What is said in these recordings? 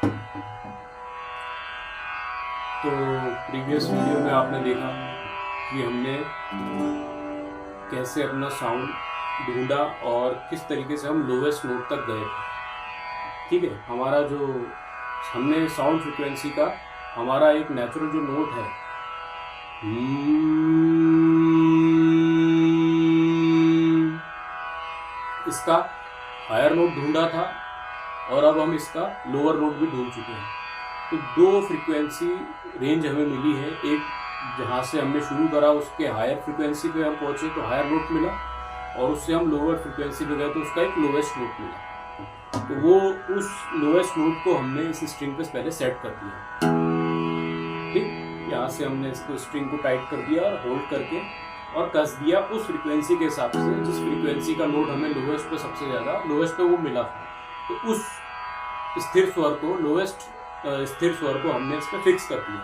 तो previous video में आपने देखा कि हमने कैसे अपना साउंड ढूंढा और किस तरीके से हम लोवेस्ट नोट तक गए थे। ठीक है, हमारा जो हमने साउंड फ्रिक्वेंसी का हमारा एक नेचुरल जो नोट है इसका हायर नोट ढूंढा था और अब हम इसका लोअर नोट भी ढूंढ चुके हैं। तो दो फ्रिक्वेंसी रेंज हमें मिली है। एक जहाँ से हमने शुरू करा उसके हायर फ्रिक्वेंसी पे हम पहुँचे तो हायर नोट मिला, और उससे हम लोअर फ्रिक्वेंसी पे गए तो उसका एक लोवेस्ट नोट मिला। तो वो उस लोवेस्ट नोट को हमने इस स्ट्रिंग पे पहले सेट कर दिया। ठीक, यहाँ से हमने इसको स्ट्रिंग को टाइट कर दिया और होल्ड करके और कस दिया उस फ्रिक्वेंसी के हिसाब से जिस फ्रिक्वेंसी का नोट हमें लोवेस्ट पे सबसे ज़्यादा लोवेस्ट पे वो मिला था। तो उस स्थिर स्वर को लोवेस्ट स्थिर स्वर को हमने इस पर फिक्स कर दिया।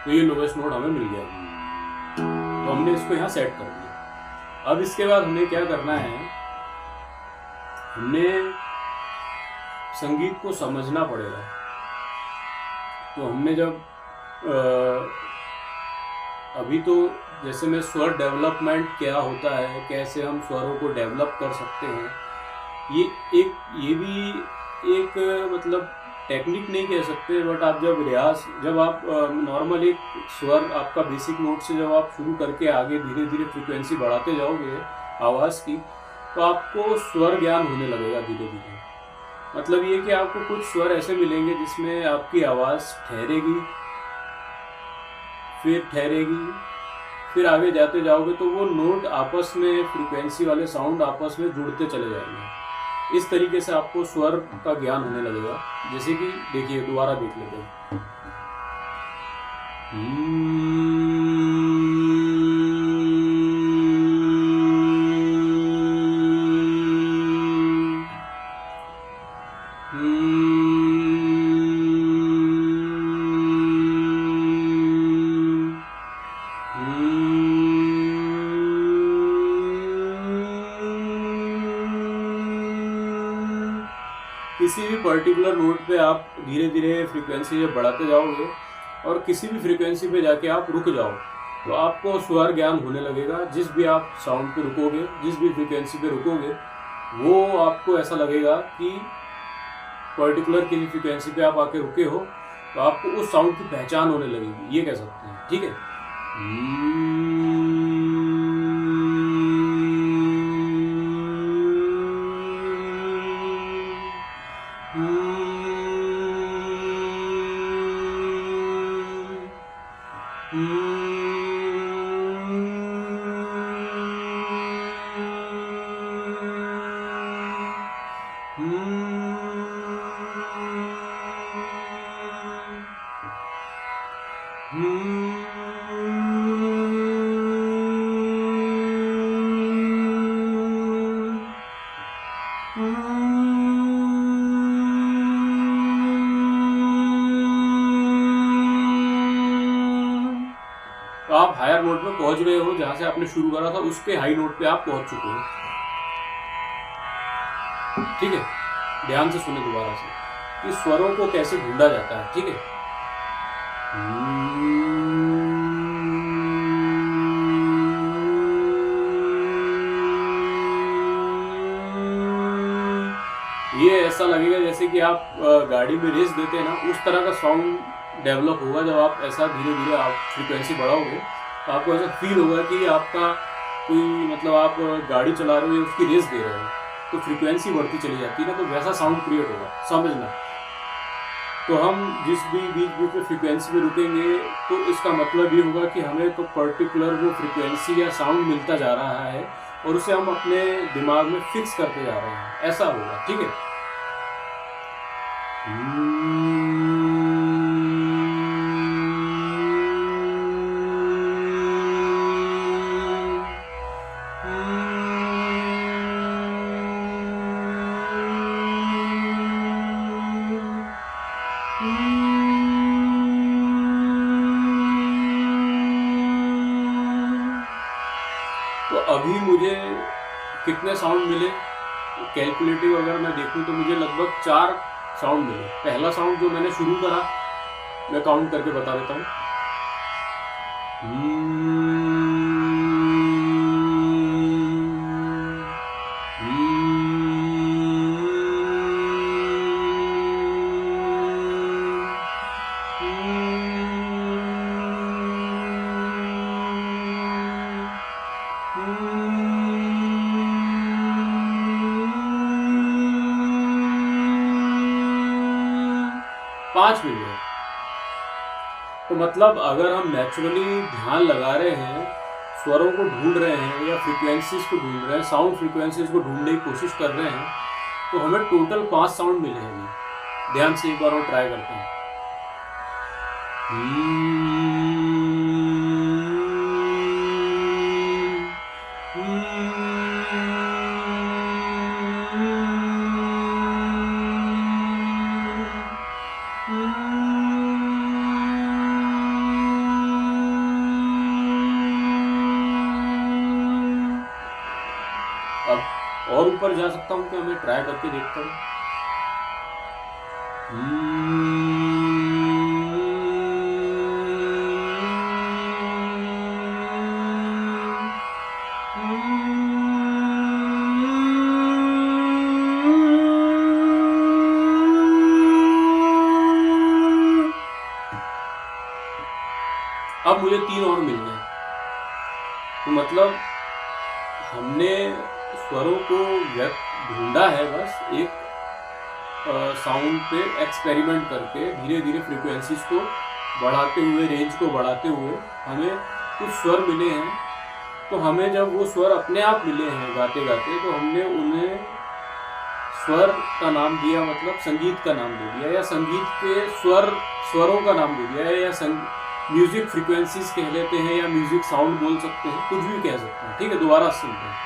तो ये लोवेस्ट नोट हमें मिल गया, तो हमने इसको यहाँ सेट कर दिया। अब इसके बाद हमें क्या करना है, हमने संगीत को समझना पड़ेगा। तो हमने जब अभी तो जैसे मैं स्वर डेवलपमेंट क्या होता है, कैसे हम स्वरों को डेवलप कर सकते हैं, ये भी एक मतलब टेक्निक नहीं कह सकते, बट आप जब आप नॉर्मल एक स्वर आपका बेसिक नोट से जब आप शुरू करके आगे धीरे धीरे फ्रिक्वेंसी बढ़ाते जाओगे आवाज़ की, तो आपको स्वर ज्ञान होने लगेगा धीरे धीरे। मतलब ये कि आपको कुछ स्वर ऐसे मिलेंगे जिसमें आपकी आवाज़ ठहरेगी, फिर आगे जाते जाओगे तो वो नोट आपस में, फ्रिक्वेंसी वाले साउंड आपस में जुड़ते चले जाएंगे। इस तरीके से आपको स्वर का ज्ञान होने लगेगा। जैसे कि देखिए, दोबारा देख लेते हैं। किसी भी पर्टिकुलर नोट पे आप धीरे धीरे फ्रीक्वेंसी जब बढ़ाते जाओगे और किसी भी फ्रीक्वेंसी पे जाके आप रुक जाओ तो आपको स्वर ज्ञान होने लगेगा। जिस भी आप साउंड पे रुकोगे, जिस भी फ्रीक्वेंसी पे रुकोगे, वो आपको ऐसा लगेगा कि पर्टिकुलर किसी फ्रीक्वेंसी पे आप आके रुके हो, तो आपको उस साउंड की पहचान होने लगेगी, ये कह सकते हैं। ठीक है, तो आप हायर नोट पे पहुंच गए हो, जहां से आपने शुरू करा था उसके हाई नोट पे आप पहुंच चुके हो। ठीक है, ध्यान से सुने दोबारा से कि स्वरों को कैसे ढूंढा जाता है। ठीक है, ये ऐसा लगेगा जैसे कि आप गाड़ी में रेस देते हैं ना, उस तरह का साउंड डेवलप होगा। जब आप ऐसा धीरे धीरे आप फ्रीक्वेंसी बढ़ाओगे तो आपको ऐसा फील होगा कि आपका कोई, मतलब आप गाड़ी चला रहे हो या उसकी रेस दे रहे हो, तो फ्रीक्वेंसी बढ़ती चली जाती है ना, तो वैसा साउंड क्रिएट होगा, समझना। तो हम जिस भी बीच में फ्रीक्वेंसी पे रुकेंगे तो इसका मतलब ये होगा कि हमें तो पर्टिकुलर वो फ्रीक्वेंसी या साउंड मिलता जा रहा है और उसे हम अपने दिमाग में फिक्स करते जा रहे हैं, ऐसा होगा। ठीक है, कितने साउंड मिले, कैलकुलेटिव अगर मैं देखूं तो मुझे लगभग 4 साउंड मिले। पहला साउंड जो मैंने शुरू करा, मैं काउंट करके बता देता हूँ। पांच मिल गए। तो मतलब अगर हम नेचुरली ध्यान लगा रहे हैं, स्वरों को ढूंढ रहे हैं या फ्रीक्वेंसीज को ढूंढ रहे हैं, साउंड फ्रीक्वेंसीज को ढूंढने की कोशिश कर रहे हैं, तो हमें टोटल 5 साउंड मिले हैं। ध्यान से एक बार और ट्राई करते हैं। अब और ऊपर जा सकता हूँ क्या? मैं ट्राई करके देखता हूँ। अब मुझे 3 और मिल गए। तो मतलब हमने स्वरों को ढूंढा है, बस एक साउंड पे एक्सपेरिमेंट करके धीरे धीरे फ्रीक्वेंसीज को बढ़ाते हुए, रेंज को बढ़ाते हुए हमें कुछ स्वर मिले हैं। तो हमें जब वो स्वर अपने आप मिले हैं गाते गाते, तो हमने उन्हें स्वर का नाम दिया, मतलब संगीत का नाम दे दिया, या संगीत के स्वरों का नाम दे दिया, या म्यूजिक फ्रीक्वेंसीज कह लेते हैं, या म्यूजिक साउंड बोल सकते हैं, कुछ भी कह सकते हैं। ठीक है, दोबारा सुनते हैं।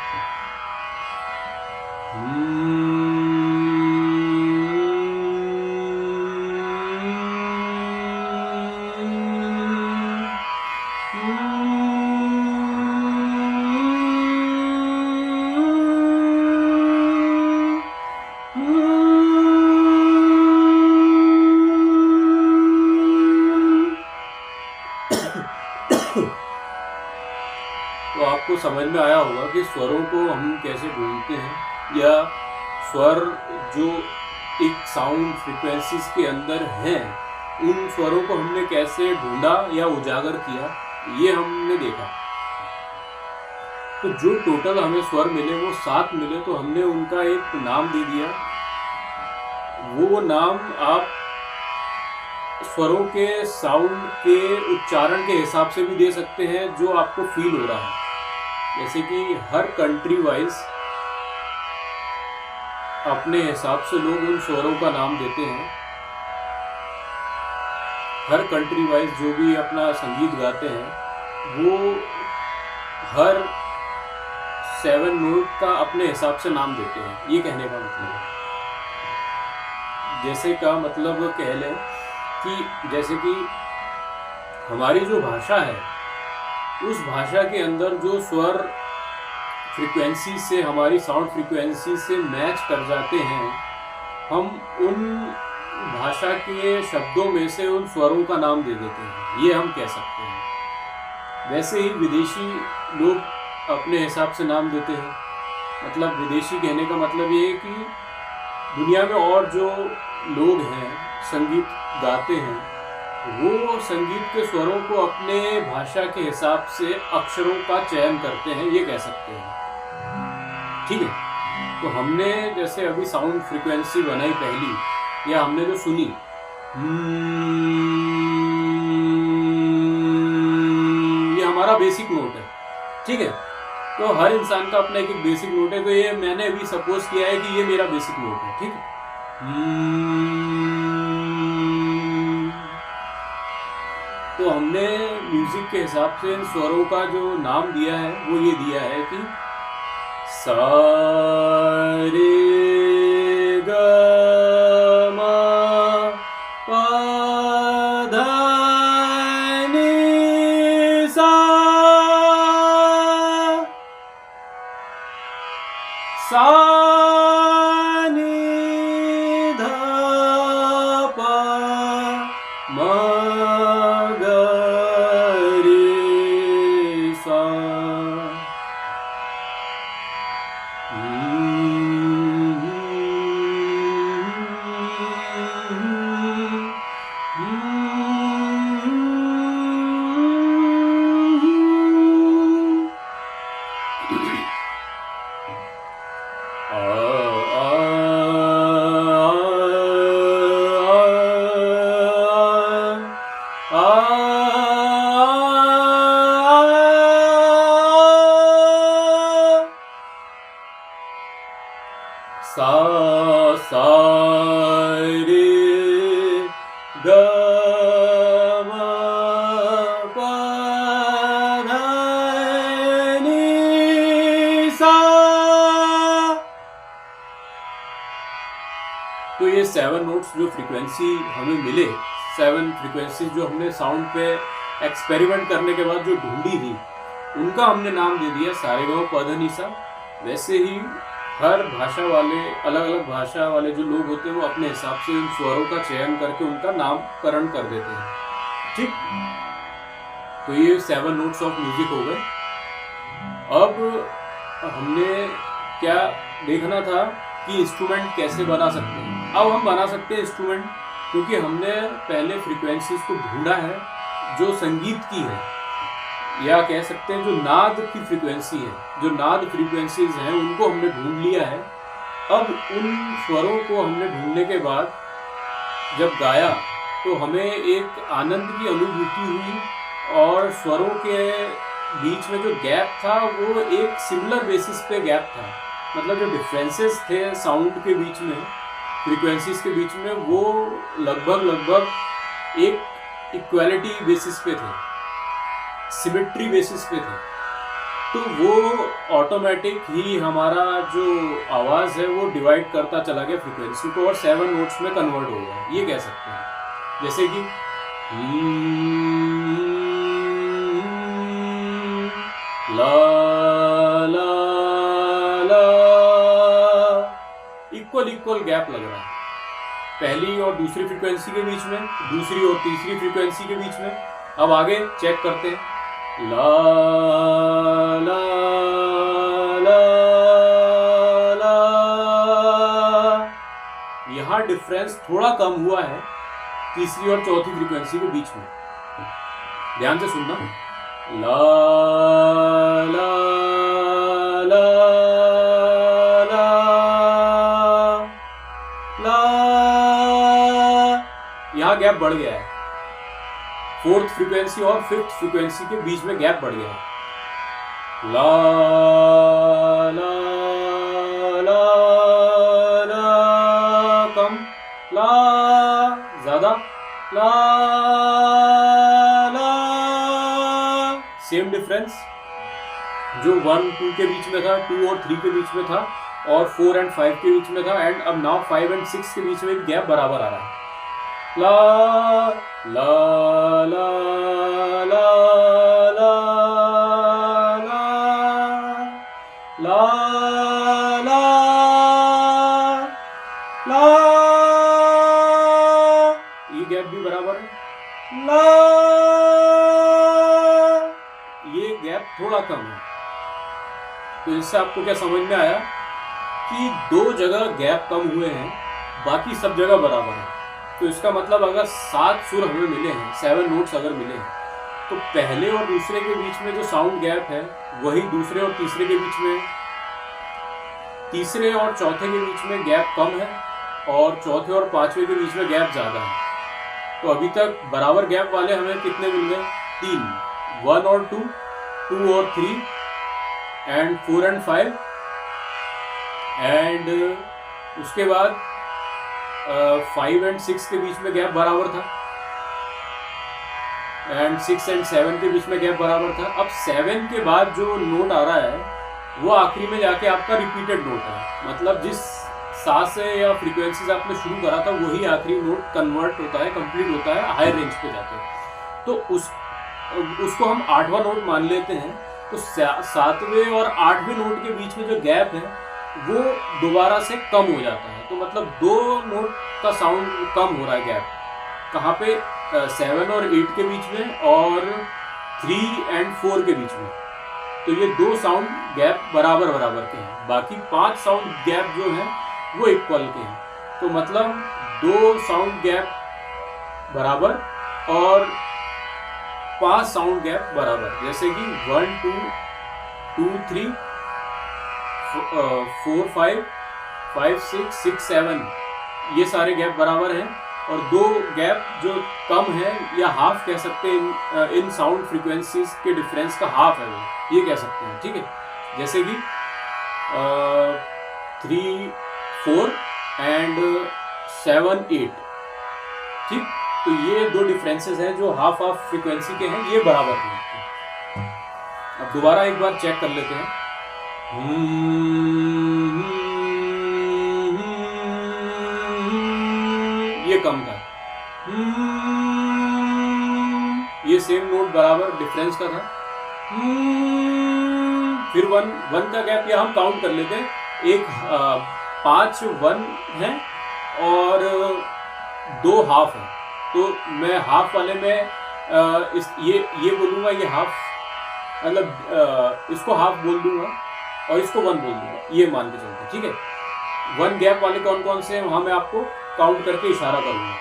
तो आपको समझ में आया होगा कि स्वरों को हम कैसे ढूंढते हैं, या स्वर जो एक साउंड फ्रीक्वेंसीज के अंदर हैं, उन स्वरों को हमने कैसे ढूंढा या उजागर किया, ये हमने देखा। तो जो टोटल हमें स्वर मिले वो 7 मिले, तो हमने उनका एक नाम दे दिया। वो नाम आप स्वरों के साउंड के उच्चारण के हिसाब से भी दे सकते हैं, जो आपको फील हो रहा है। जैसे कि हर कंट्री वाइज अपने हिसाब से लोग उन स्वरों का नाम देते हैं। हर कंट्री वाइज जो भी अपना संगीत गाते हैं, वो हर 7 नोट का अपने हिसाब से नाम देते हैं। ये कहने का मतलब है, जैसे का मतलब कह लें कि जैसे कि हमारी जो भाषा है, उस भाषा के अंदर जो स्वर फ्रीक्वेंसी से, हमारी साउंड फ्रीक्वेंसी से मैच कर जाते हैं, हम उन भाषा के शब्दों में से उन स्वरों का नाम दे देते हैं, ये हम कह सकते हैं। वैसे ही विदेशी लोग अपने हिसाब से नाम देते हैं। मतलब विदेशी कहने का मतलब ये है कि दुनिया में और जो लोग हैं संगीत गाते हैं, वो संगीत के स्वरों को अपने भाषा के हिसाब से अक्षरों का चयन करते हैं, ये कह सकते हैं। ठीक है, तो हमने जैसे अभी साउंड फ्रीक्वेंसी बनाई पहली, या हमने जो सुनी, ये हमारा बेसिक नोट है। ठीक है, तो हर इंसान का अपना एक बेसिक नोट है। तो ये मैंने अभी सपोज किया है कि ये मेरा बेसिक नोट है। ठीक है, तो हमने म्यूजिक के हिसाब से इन स्वरों का जो नाम दिया है, वो ये दिया है कि सा रे ग म प ध नि सा। सा रे ग म प ध नि सा। तो ये 7 नोट्स जो फ्रीक्वेंसी हमें मिले, 7 फ्रीक्वेंसी जो हमने साउंड पे एक्सपेरिमेंट करने के बाद जो ढूंढी थी, उनका हमने नाम दे दिया सा। वैसे ही हर भाषा वाले, अलग अलग भाषा वाले जो लोग होते हैं वो अपने हिसाब से उन स्वरों का चयन करके उनका नामकरण कर देते हैं। ठीक, तो ये 7 नोट्स ऑफ म्यूजिक हो गए। अब हमने क्या देखना था कि इंस्ट्रूमेंट कैसे बना सकते हैं। अब हम बना सकते हैं इंस्ट्रूमेंट, क्योंकि हमने पहले फ्रीक्वेंसीज को ढूंढा है जो संगीत की है, या कह सकते हैं जो नाद की फ्रीक्वेंसी है, जो नाद फ्रीक्वेंसीज हैं उनको हमने ढूंढ लिया है। अब उन स्वरों को हमने ढूंढने के बाद जब गाया तो हमें एक आनंद की अनुभूति हुई, और स्वरों के बीच में जो गैप था वो एक सिमिलर बेसिस पे गैप था। मतलब जो डिफरेंसेस थे साउंड के बीच में, फ्रीक्वेंसीज के बीच में, वो लगभग एक इक्वालिटी बेसिस पे थे, सिमेट्री बेसिस पे थे। तो वो ऑटोमेटिक ही हमारा जो आवाज़ है वो डिवाइड करता चला गया फ्रीक्वेंसी को, और 7 नोट्स में कन्वर्ट हो गया, ये कह सकते हैं। जैसे कि ला ला ला, इक्वल गैप लग रहा है पहली और दूसरी फ्रीक्वेंसी के बीच में, दूसरी और तीसरी फ्रीक्वेंसी के बीच में। अब आगे चेक करते हैं, ला ला ला ला, यहाँ डिफरेंस थोड़ा कम हुआ है तीसरी और चौथी फ्रीक्वेंसी के बीच में। ध्यान से सुनना, ला ला ला ला ला, यहाँ गैप बढ़ गया है। 4th फ्रीक्वेंसी और 5th फ्रीक्वेंसी के बीच में गैप बढ़ गया है। ला ला ला ला, कम, ला ज्यादा, ला ला, सेम डिफरेंस जो 1 2 के बीच में था, 2 और 3 के बीच में था, और 4 और 5 के बीच में था, एंड अब नाउ 5 और 6 के बीच में गैप बराबर आ रहा है। ला ला ला ला ला ला ला ला ला, ये गैप भी बराबर है। ला, ये गैप थोड़ा कम है। तो इससे आपको क्या समझ में आया कि 2 जगह गैप कम हुए हैं, बाकी सब जगह बराबर है। तो इसका मतलब अगर 7 सुर हमें मिले हैं, 7 नोट्स अगर मिले हैं, तो पहले और दूसरे के बीच में जो साउंड गैप है वही दूसरे और तीसरे के बीच में, तीसरे और चौथे के बीच में गैप कम है, और चौथे और पांचवे के बीच में गैप ज़्यादा है। तो अभी तक बराबर गैप वाले हमें कितने मिल गए? 3, 1 और 2, 2 और 3, एंड 4 और 5, एंड उसके बाद 5 और 6 के बीच में गैप बराबर था, एंड 6 और 7 के बीच में गैप बराबर था। अब 7 के बाद जो नोट आ रहा है वो आखिरी में जाके आपका रिपीटेड नोट है, मतलब जिस सा से या फ्रीक्वेंसी से आपने शुरू करा था वही आखिरी नोट कन्वर्ट होता है, कंप्लीट होता है हायर रेंज पे जाके। तो उसको हम 8वां नोट मान लेते हैं। तो 7वें और 8वें नोट के बीच में जो गैप है वो दोबारा से कम हो जाता है। तो मतलब 2 नोट का साउंड कम हो रहा है गैप, कहाँ पे? 7 और 8 के बीच में और 3 और 4 के बीच में। तो ये 2 साउंड गैप बराबर के हैं, बाकी 5 साउंड गैप जो हैं वो इक्वल के हैं। तो मतलब 2 साउंड गैप बराबर और 5 साउंड गैप बराबर, जैसे कि 1 2 2 3 4 5 5 6 6 7, ये सारे गैप बराबर हैं। और 2 गैप जो कम है या हाफ कह सकते हैं, इन साउंड फ्रीक्वेंसीज के डिफरेंस का हाफ है वो, ये कह सकते हैं। ठीक है, जैसे कि 3 4 एंड 7-8। ठीक, तो ये दो डिफरेंसेस हैं जो हाफ हाफ फ्रीक्वेंसी के हैं, ये बराबर नहीं होते। अब दोबारा एक बार चेक कर लेते हैं। ये कम था, ये सेम नोट बराबर डिफरेंस का था। फिर वन का गैप, या हम काउंट कर लेते हैं, एक 5 1 है और 2 हाफ है। तो मैं हाफ वाले में ये बोलूँगा, ये हाफ, मतलब इसको हाफ बोल दूंगा और इसको 1 बोल दूंगा, ये मान के चलते हैं। ठीक है, 1 गैप वाले कौन कौन से हैं वहाँ मैं आपको काउंट करके इशारा करूँगा।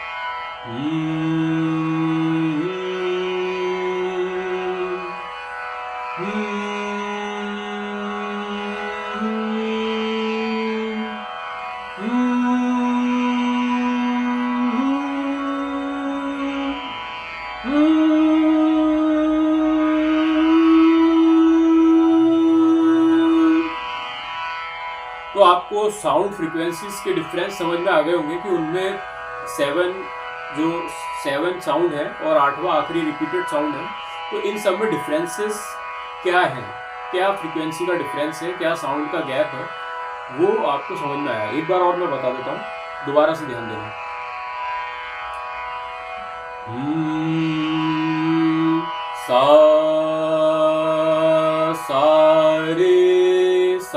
तो आपको साउंड फ्रीक्वेंसीज के डिफरेंस समझ में आ गए होंगे कि उनमें 7 साउंड है और 8वां आखिरी रिपीटेड साउंड है। तो इन सब में डिफरेंसेस क्या है, क्या फ्रीक्वेंसी का डिफरेंस है, क्या साउंड का गैप है, वो आपको समझ में आया। एक बार और मैं बता देता हूँ, दोबारा से ध्यान देना। सा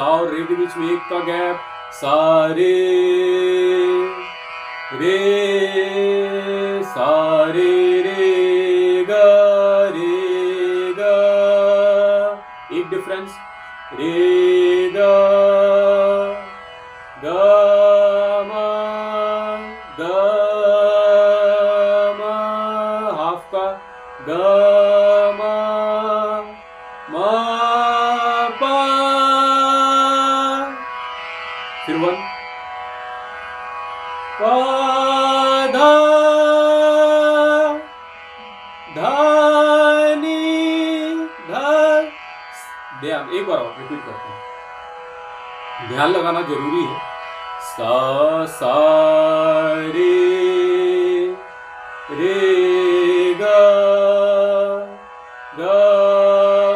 और रे के बीच में 1 का गैप, सा रे गा, एक डिफरेंस, रे गा मा, हाफ का गा मा पा, फिर 1 पा धा धा नी धा। ध्यान, एक बार और रिपीट करते हैं, ध्यान लगाना जरूरी है। सा रे गा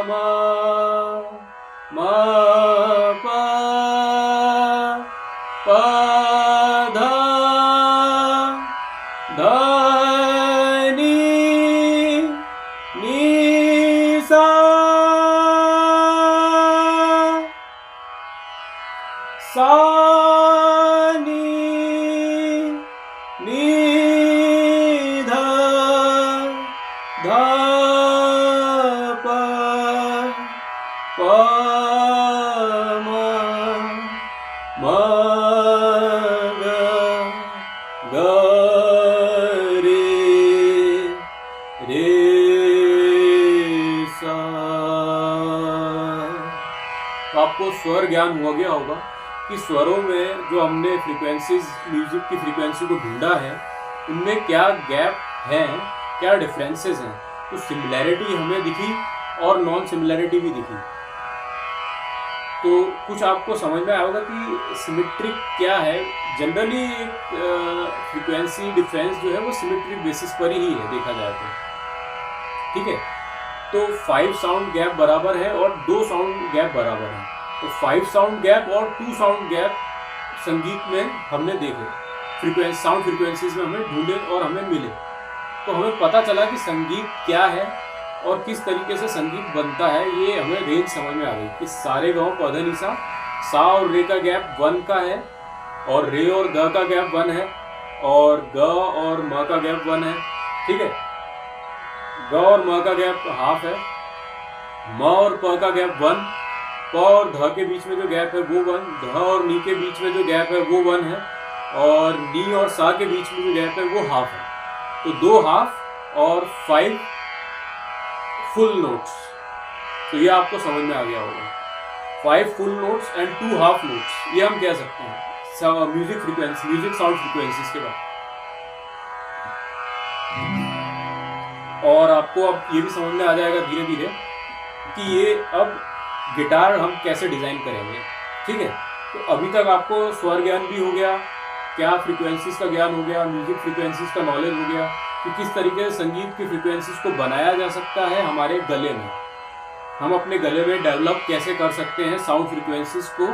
मा पा धा नी सा नी धा प म ग रे सा। तो आपको स्वर ज्ञान हो गया होगा कि स्वरों में जो हमने फ्रीक्वेंसीज, म्यूजिक की फ्रीक्वेंसी को ढूंढा है, उनमें क्या गैप हैं, क्या डिफरेंसेस हैं। तो सिमिलैरिटी हमें दिखी और नॉन सिमिलैरिटी भी दिखी। तो कुछ आपको समझ में आया होगा कि सिमेट्रिक क्या है। जनरली फ्रीक्वेंसी डिफरेंस जो है वो सिमेट्रिक बेसिस पर ही है, देखा जाए तो। ठीक है, तो 5 साउंड गैप बराबर है और 2 साउंड गैप बराबर है। तो 5 साउंड गैप और 2 साउंड गैप संगीत में हमने देखे, साउंड फ्रीक्वेंसीज में हमें ढूंढे और हमें मिले। तो हमें पता चला कि संगीत क्या है और किस तरीके से संगीत बनता है। ये हमें रेंज समझ में आ गई कि सारे गाँव पौधे निशा, सा और रे का गैप 1 का है और रे और ग का गैप 1 है और ग और म का गैप 1 है। ठीक है, ग और म का गैप हाफ है, म और प का गैप 1, प और ध के बीच में जो गैप है वो 1, ध और नी के बीच में जो गैप है वो 1 है और नी और सा के बीच में जो गैप है वो हाफ है। तो 2 हाफ और 5 फुल नोट्स। तो ये आपको समझ में आ गया होगा, 5 full notes and 2 half notes, ये हम कह सकते हैं music frequency, music sound frequencies के बाद। और आपको अब ये भी समझ में आ जाएगा धीरे धीरे कि ये अब गिटार हम कैसे डिज़ाइन करेंगे। ठीक है, तो अभी तक आपको स्वर ज्ञान भी हो गया क्या फ्रीक्वेंसीज का ज्ञान हो गया, म्यूजिक फ्रीक्वेंसीज का नॉलेज हो गया कि किस तरीके से संगीत की फ्रीक्वेंसीज को बनाया जा सकता है हमारे गले में, हम अपने गले में डेवलप कैसे कर सकते हैं साउंड फ्रीक्वेंसीज को,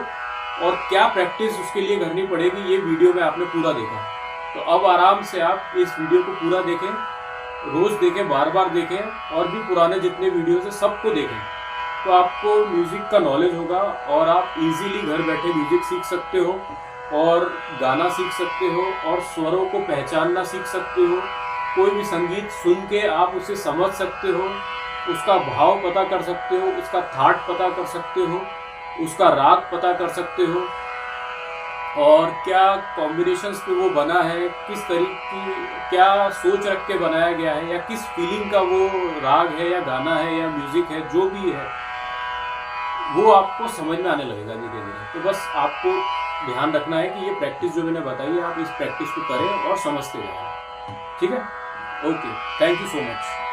और क्या प्रैक्टिस उसके लिए करनी पड़ेगी, ये वीडियो में आपने पूरा देखा। तो अब आराम से आप इस वीडियो को पूरा देखें, रोज़ देखें, बार बार देखें, और भी पुराने जितने वीडियोस हैं सबको देखें, तो आपको म्यूज़िक का नॉलेज होगा और आप इजीली घर बैठे म्यूज़िक सीख सकते हो और गाना सीख सकते हो और स्वरों को पहचानना सीख सकते हो। कोई भी संगीत सुन के आप उसे समझ सकते हो, उसका भाव पता कर सकते हो, उसका थाट पता कर सकते हो, उसका राग पता कर सकते हो, और क्या कॉम्बिनेशंस पे वो बना है, किस तरीके की क्या सोच रख के बनाया गया है, या किस फीलिंग का वो राग है या गाना है या म्यूज़िक है, जो भी है वो आपको समझ में आने लगेगा धीरे धीरे। तो बस आपको ध्यान रखना है कि ये प्रैक्टिस जो मैंने बताई है, आप इस प्रैक्टिस को करें और समझते रहें। ठीक है, okay, thank you so much.